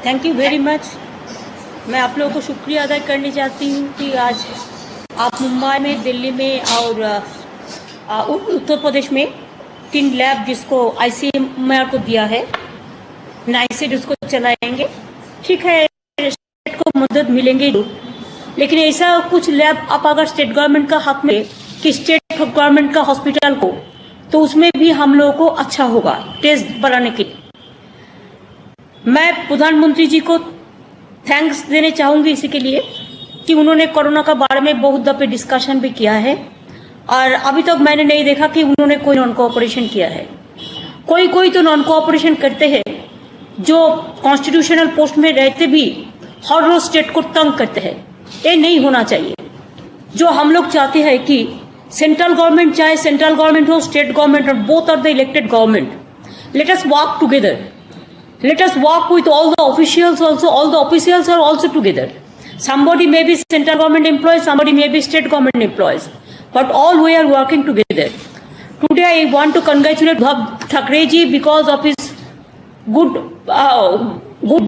Thank you very much. मैं आप लोगों को शुक्रिया अदा करना चाहती हूँ कि आज आप मुंबई में, दिल्ली में और उत्तर प्रदेश में 3 लैब जिसको ICMR को दिया है, नाइसेड उसको चलाएंगे। ठीक है, स्टेट को मदद मिलेंगे, लेकिन ऐसा कुछ लैब आप अगर स्टेट गवर्नमेंट का हक में कि स्टेट गवर्नमेंट का हॉस्पिटल को, तो उसमें भी हम लोगों को अच्छा होगा टेस्ट बढ़ाने के लिए। मैं प्रधानमंत्री जी को थैंक्स देने चाहूँगी इसी के लिए कि उन्होंने कोरोना का बारे में बहुत दफे डिस्कशन भी किया है और अभी तक मैंने नहीं देखा कि उन्होंने कोई नॉन कोऑपरेशन किया है। कोई तो नॉन कोऑपरेशन करते हैं जो कॉन्स्टिट्यूशनल पोस्ट में रहते भी हर रोज स्टेट को तंग करते हैं। ये नहीं होना चाहिए। जो हम लोग चाहते हैं कि सेंट्रल गवर्नमेंट, चाहे सेंट्रल गवर्नमेंट हो, स्टेट गवर्नमेंट और both are the elected government, let us work together. Let us work with all the officials also. All the officials are also together. Somebody may be central government employees, somebody may be state government employees, but all we are working together. Today I want to congratulate Bhav Thackeray ji because of his good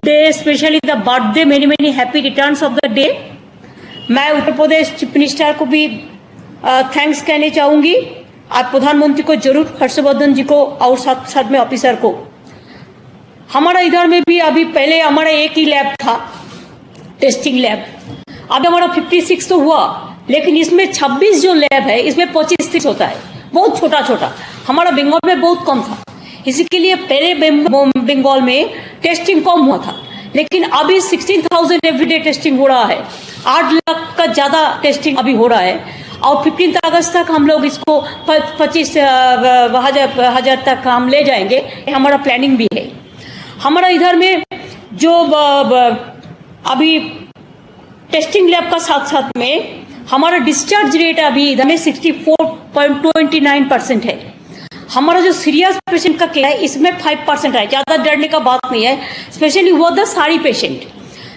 day, especially the birthday. Many happy returns of the day. मैं Uttar Pradesh chief minister को भी thanks कहने चाहूंगी। आप प्रधानमंत्री को जरूर, हर्षवर्धन जी को और साथ में ऑफिसर को। हमारा इधर में भी अभी पहले हमारा एक ही लैब था, टेस्टिंग लैब। अब हमारा 56 तो हुआ, लेकिन इसमें 26 जो लैब है इसमें 25-30 होता है, बहुत छोटा छोटा। हमारा बंगाल में बहुत कम था, इसी के लिए पहले बंगाल में टेस्टिंग कम हुआ था, लेकिन अभी 16,000 एवरीडे टेस्टिंग हो रहा है। 8 लाख का ज्यादा टेस्टिंग अभी हो रहा है और 15 अगस्त तक हम लोग इसको 25,000 तक हम ले जाएंगे। हमारा प्लानिंग भी है। हमारा इधर में जो अभी टेस्टिंग लैब का साथ साथ में हमारा डिस्चार्ज रेट अभी इधर में 64.29% है। हमारा जो सीरियस पेशेंट का केस है इसमें 5% है। ज्यादा डरने का बात नहीं है, स्पेशली वो the SARI patient.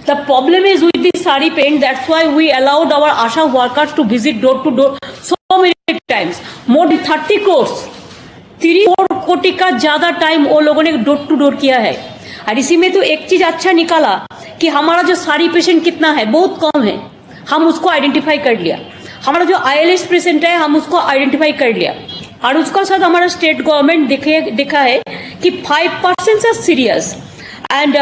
The problem is with the SARI patient, that's why we allowed our ASHA workers to visit door to door so many times, more than 30 crores, 3 कोटी का ज्यादा टाइम वो लोगों ने डोर टू डोर किया है। और इसी में तो एक चीज अच्छा निकाला कि हमारा जो सारी पेशेंट कितना है, बहुत कम है, हम उसको आइडेंटिफाई कर लिया। हमारा जो ILS पेशेंट है हम उसको आइडेंटिफाई कर लिया और उसका साथ हमारा स्टेट गवर्नमेंट देखा है कि 5% are serious and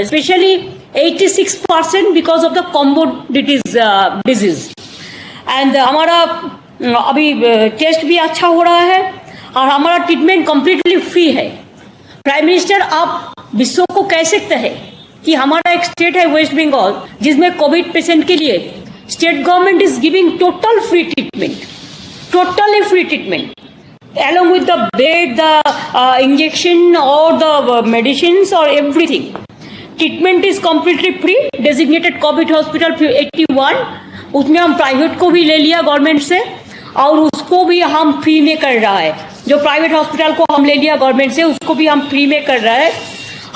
specially 86% because of the comorbidities disease. And हमारा अभी टेस्ट भी अच्छा हो रहा है और हमारा ट्रीटमेंट कंप्लीटली फ्री है। प्राइम मिनिस्टर, आप विश्व को कह सकते हैं कि हमारा एक स्टेट है वेस्ट बंगाल जिसमें कोविड पेशेंट के लिए state government is giving total free treatment, totally free treatment along with the bed, the injection or the medicines or everything. Treatment is completely free. Designated COVID hospital 81, उसमें हम private को भी ले लिया government से और उसको भी हम फ्री में कर रहा है। जो प्राइवेट हॉस्पिटल को हम ले लिया गवर्नमेंट से उसको भी हम फ्री में कर रहा है।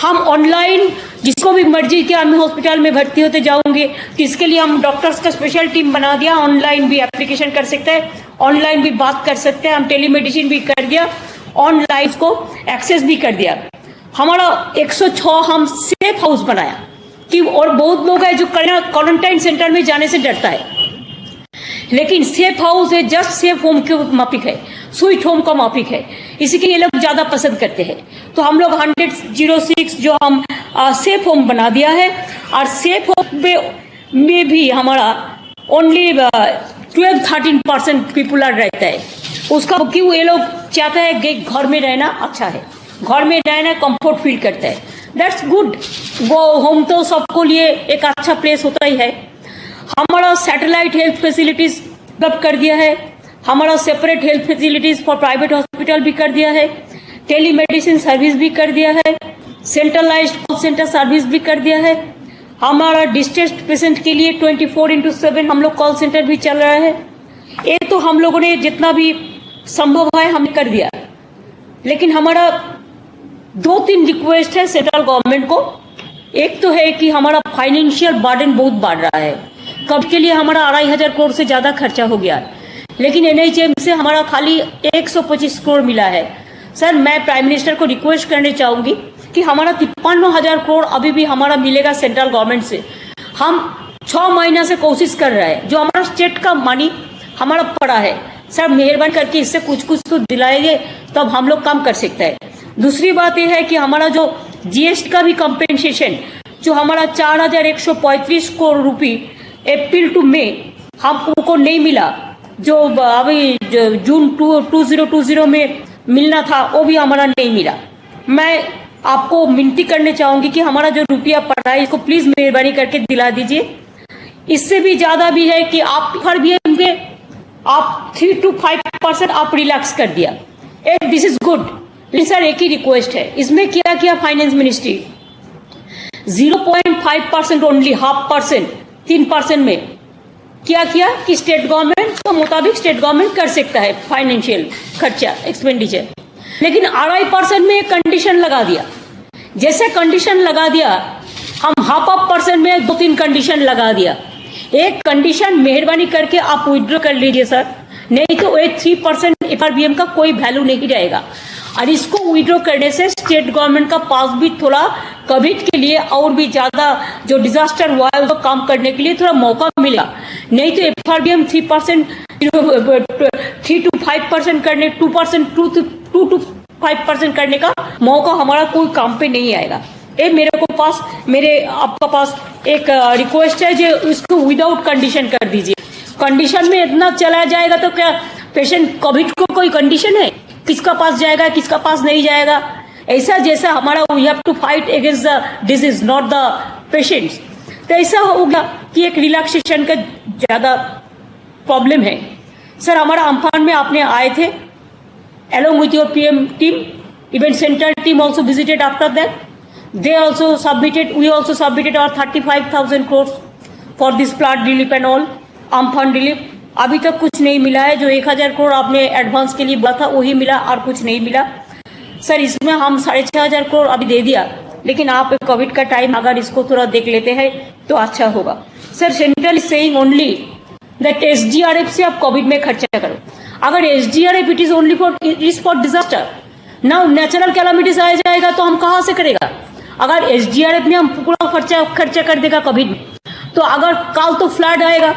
हम ऑनलाइन जिसको भी मर्जी के हम हॉस्पिटल में भर्ती होते जाओगे तो इसके लिए हम डॉक्टर्स का स्पेशल टीम बना दिया। ऑनलाइन भी एप्लीकेशन कर सकते हैं, ऑनलाइन भी बात कर सकते हैं, हम टेलीमेडिसिन भी कर दिया, ऑनलाइन को एक्सेस भी कर दिया। हमारा 106 हम सेफ हाउस बनाया कि, और बहुत लोग हैं जो क्वारंटाइन सेंटर में जाने से डरता है, लेकिन सेफ हाउस है जस्ट सेफ होम के माफिक है, स्वीट होम का माफिक है, इसी के लिए लोग ज्यादा पसंद करते हैं। तो हम लोग 100-06 जो हम सेफ होम बना दिया है और सेफ होम में भी हमारा ओनली 12-13% पीपुल रहता है। उसका क्यों, ये लोग चाहते हैं कि घर में रहना अच्छा है, घर में रहना कंफर्ट फील करता है, दैट्स गुड। वो होम तो सबको लिए एक अच्छा प्लेस होता ही है। हमारा सैटेलाइट हेल्थ फैसिलिटीज डेवलप कर दिया है, हमारा separate health facilities for private hospital भी कर दिया है, टेलीमेडिसिन सर्विस भी कर दिया है, सेंट्रलाइज्ड कॉल सेंटर सर्विस भी कर दिया है। हमारा डिस्ट्रेस पेशेंट के लिए 24/7 हम लोग कॉल सेंटर भी चल रहा है। ये तो हम लोगों ने जितना भी संभव है हमने कर दिया, लेकिन हमारा 2-3 रिक्वेस्ट है सेंट्रल गवर्नमेंट को। एक तो है कि हमारा फाइनेंशियल बर्डन बहुत बढ़ रहा है, कब के लिए हमारा 2,500 करोड़ से ज्यादा खर्चा हो गया, लेकिन NHM से हमारा खाली 125 करोड़ मिला है। सर, मैं प्राइम मिनिस्टर को रिक्वेस्ट करने चाहूंगी कि हमारा 53,000 करोड़ अभी भी हमारा मिलेगा सेंट्रल गवर्नमेंट से। हम 6 महीना से कोशिश कर रहे हैं, जो हमारा स्टेट का मनी हमारा पड़ा है, सर मेहरबानी करके इससे कुछ तो दिलाइए, तब हम लोग काम कर सकते हैं। दूसरी बात यह है कि हमारा जो जीएसटी का भी कंपेंसेशन जो हमारा 4,135 करोड़ रुपये अप्रैल टू मई हमको नहीं मिला, जो अभी जून 2020 में मिलना था वो भी हमारा नहीं मिला। मैं आपको विनती करने चाहूँगी कि हमारा जो रुपया पड़ा है इसको प्लीज़ मेहरबानी करके दिला दीजिए। इससे भी ज़्यादा भी है कि आप हर भी आप 3 to 5% आप रिलैक्स कर दिया, दिस इज गुड। लेकिन सर एक ही रिक्वेस्ट है, इसमें क्या किया फाइनेंस मिनिस्ट्री 0.5% ओनली, 0.5%, 3% में क्या किया कि स्टेट गवर्नमेंट के मुताबिक स्टेट गवर्नमेंट कर सकता है फाइनेंशियल खर्चा एक्सपेंडिचर, लेकिन 2.5% में एक कंडीशन लगा दिया। जैसे कंडीशन लगा दिया हम 0.5% में 2-3 कंडीशन लगा दिया। एक कंडीशन मेहरबानी करके आप विड्रॉ कर लीजिए सर, नहीं तो 3% एफआरबीएम का कोई वैल्यू नहीं रहेगा। और इसको विड्रॉ करने से स्टेट गवर्नमेंट का पास भी थोड़ा कोविड के लिए और भी ज्यादा जो डिजास्टर हुआ है उसको काम करने के लिए थोड़ा मौका मिला। नहीं तो एफआरबीएम 3% 3 to 5% करने 2 to 5% करने का मौका हमारा कोई काम पे नहीं आएगा। ये मेरे आपका पास एक रिक्वेस्ट है जो इसको विदाउट कंडीशन कर दीजिए। कंडीशन में इतना चला जाएगा तो क्या पेशेंट कोविड को कोई कंडीशन है किसका पास जाएगा किसका पास नहीं जाएगा? ऐसा जैसा हमारा we have to fight against the disease not the patients, तो ऐसा हो गया कि एक रिलैक्सेशन का ज्यादा प्रॉब्लम है। सर हमारा अम्फान में आपने आए थे along with your PM team, event center team also visited after that. They also submitted, we also submitted our 35,000 crores for this flood relief and all, Amphan relief. अभी तक कुछ नहीं मिला है, जो 1,000 करोड़ आपने एडवांस के लिए बोला था वही मिला और कुछ नहीं मिला। सर इसमें हम 6,500 करोड़ अभी दे दिया, लेकिन आप कोविड का टाइम अगर इसको थोड़ा देख लेते हैं तो अच्छा होगा। Sir central is saying only that SDRF से आप कोविड में खर्चा करो। अगर SDRF it is only for disaster, ना नेचुरल कैलामिटीज आ जाएगा तो हम कहाँ से करेगा? अगर एसडीआरएफ में हम पूरा खर्चा कर देगा कोविड में, तो अगर कल तो फ्लड आएगा,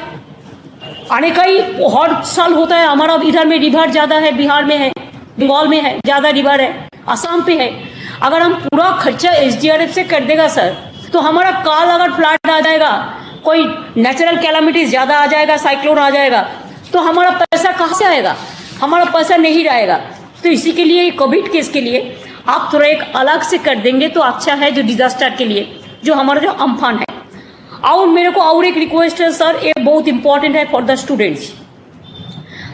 आने का ही हर साल होता है। हमारा इधर में रिवर ज्यादा है, बिहार में है, बंगाल में है, ज्यादा रिवर है, असम पे है। अगर हम पूरा खर्चा एसडीआरएफ से कर देगा सर, तो हमारा काल अगर फ्लड आ जाएगा, कोई नेचुरल कैलामिटीज ज्यादा आ जाएगा, साइक्लोन आ जाएगा, तो हमारा पैसा कहाँ से आएगा? हमारा पैसा नहीं रहेगा। तो इसी के लिए कोविड केस के लिए आप थोड़ा एक अलग से कर देंगे तो अच्छा है, जो डिजास्टर के लिए जो हमारा जो अम्फान है। और मेरे को और एक रिक्वेस्ट है सर, ये बहुत इंपॉर्टेंट है for the students.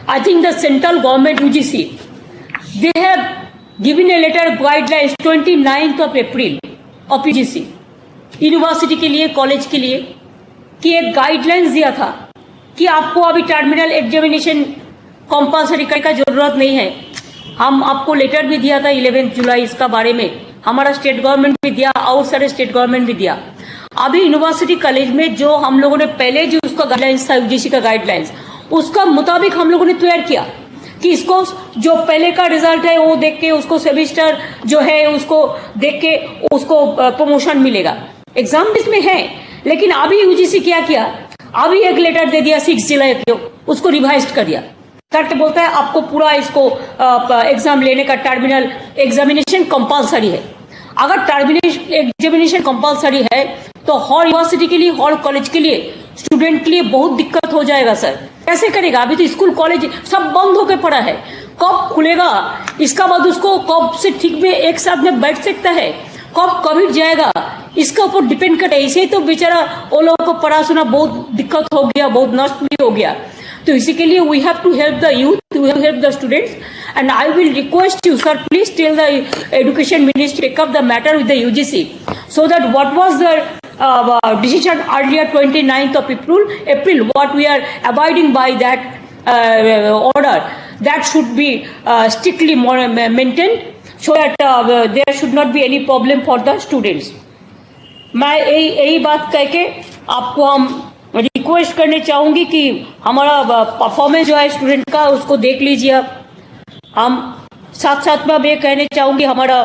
I think the central government UGC they have given a letter guidelines 29 April of UGC university के लिए, कॉलेज के लिए, कि एक गाइडलाइंस दिया था कि आपको अभी टर्मिनल एग्जामिनेशन कंपल्सरी करने का जरूरत नहीं है। हम आपको लेटर भी दिया था 11 जुलाई इसका बारे में, हमारा स्टेट गवर्नमेंट भी दिया और सारे स्टेट गवर्नमेंट भी दिया। अभी यूनिवर्सिटी कॉलेज में जो हम लोगों ने पहले जो उसका गाइडलाइंस था यूजीसी का गाइडलाइंस, उसका मुताबिक हम लोगों ने तैयार किया कि इसको जो पहले का रिजल्ट है वो देख के उसको सेमेस्टर जो है उसको देख के उसको प्रमोशन मिलेगा। एग्जाम इसमें है, लेकिन अभी यूजीसी क्या किया, अभी एक लेटर दे दिया 6 जुलाई को, उसको रिवाइज कर दिया करके बोलता है आपको पूरा इसको एग्जाम लेने का टर्मिनल एग्जामिनेशन कंपलसरी है। अगर टर्मिनेशन एग्जामिनेशन कंपलसरी है तो हर यूनिवर्सिटी के लिए, हर कॉलेज के लिए, स्टूडेंट के लिए बहुत दिक्कत हो जाएगा सर। कैसे करेगा? अभी तो स्कूल कॉलेज सब बंद होकर पड़ा है, कब खुलेगा? इसका बाद उसको कब से ठीक में एक साथ में बैठ सकता है, कब कोविड जाएगा, इसका ऊपर डिपेंड करता है। इसे तो बेचारा वो लोगों को पढ़ा सुना बहुत दिक्कत हो गया, बहुत नष्ट भी हो गया। तो इसी के लिए we have to help the youth, we have help the students, and I will request you sir, please tell the education ministry take up the matter with the UGC so that what was the decision earlier 29th of April, what we are abiding by that order, that should be strictly maintained so that there should not be any problem for the students. मैं यही बात कह के आपको हम request करने चाहूंगी कि हमारा परफॉर्मेंस जो है स्टूडेंट का उसको देख लीजिए। हम साथ साथ में अब ये कहने चाहूंगी, हमारा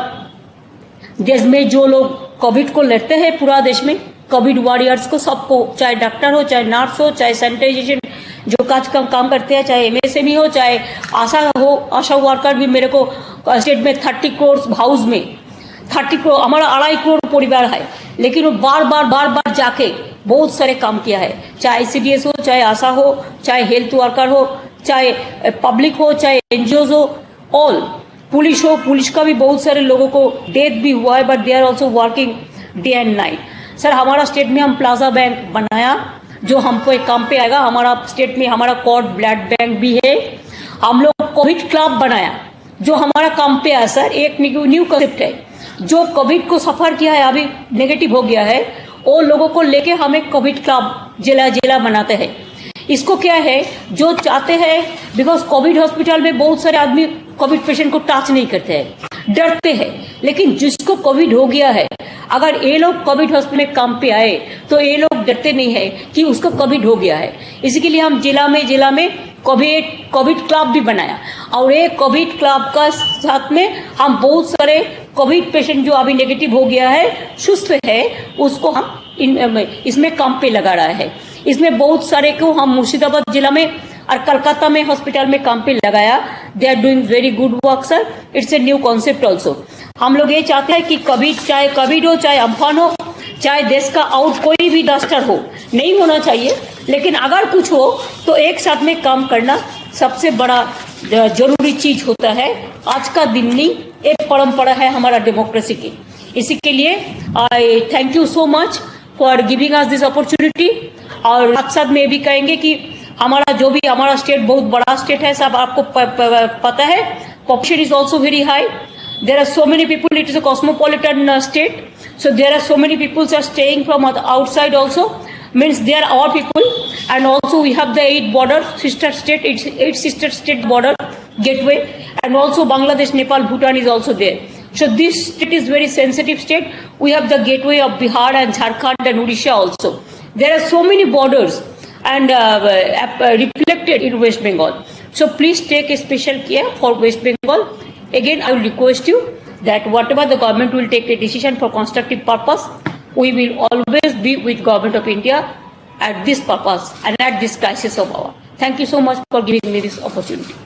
देश में जो लोग कोविड को लड़ते हैं पूरा देश में, कोविड वॉरियर्स को सबको, चाहे डॉक्टर हो, चाहे नर्स हो, चाहे सैनिटाइजेशन जो काम करते हैं, चाहे एमएसएमई हो, चाहे आशा वर्कर भी मेरे को स्टेट में 30 करोड़ हाउस में 30 करोड़ हमारा 2.5 करोड़ परिवार है, लेकिन वो बार बार जाके बहुत सारे काम किया है, चाहे आईसीडीएस हो, चाहे आशा हो, चाहे हेल्थ वर्कर हो, चाहे पब्लिक हो, चाहे एनजीओ हो, ऑल पुलिस हो, पुलिस का भी बहुत सारे लोगों को डेथ भी हुआ है, but they are also working day and night. Sir हमारा स्टेट में हम प्लाजा बैंक बनाया जो हमको एक काम पे आएगा। हमारा स्टेट में हमारा कॉर्ड ब्लड बैंक भी है। हम लोग कोविड क्लब बनाया जो हमारा काम पे आया। सर एक न्यू कंसेप्ट है, जो कोविड को सफर किया है अभी नेगेटिव हो गया है, वो लोगों को लेके हम एक कोविड क्लब जिला बनाते हैं। इसको क्या है, जो चाहते हैं, बिकॉज कोविड हॉस्पिटल में बहुत सारे आदमी कोविड पेशेंट को टच नहीं करते हैं, डरते हैं, लेकिन जिसको कोविड हो गया है अगर ये लोग कोविड हॉस्पिटल में काम पे आए तो ये लोग डरते नहीं है कि उसको कोविड हो गया है। इसी के लिए हम जिला में कोविड क्लब भी बनाया, और ये कोविड क्लब का साथ में हम बहुत सारे कोविड पेशेंट जो अभी नेगेटिव हो गया है, सुस्त है, उसको हम इसमें काम पे लगा रहा है। इसमें बहुत सारे को हम मुर्शिदाबाद जिला में और कलकत्ता में हॉस्पिटल में काम पे लगाया। They are doing very good work sir. It's a new concept also. हम लोग ये चाहते हैं कि चाहे कोविड हो, चाहे अम्फान हो, चाहे देश का आउट कोई भी डिजास्टर हो, नहीं होना चाहिए, लेकिन अगर कुछ हो तो एक साथ में काम करना सबसे बड़ा जरूरी चीज होता है। आज का दिन नहीं, एक परंपरा है हमारा डेमोक्रेसी की। इसी के लिए आई thank you so much for giving us this opportunity. और साथ साथ में भी कहेंगे कि हमारा स्टेट बहुत बड़ा स्टेट है, सब आपको पता है। Population is also very high. There are so many people. It is a cosmopolitan state, so there are so many people are staying from outside also. Means they are our people, and also we have the 8 sister state border gateway, and also Bangladesh, Nepal, Bhutan is also there. So this state is very sensitive state. We have the gateway of Bihar and Jharkhand and Odisha also. There are so many borders and reflected in West Bengal. So please take a special care for West Bengal. Again, I will request you that whatever the government will take a decision for constructive purpose, we will always be with Government of India at this purpose and at this crisis of our. Thank you so much for giving me this opportunity.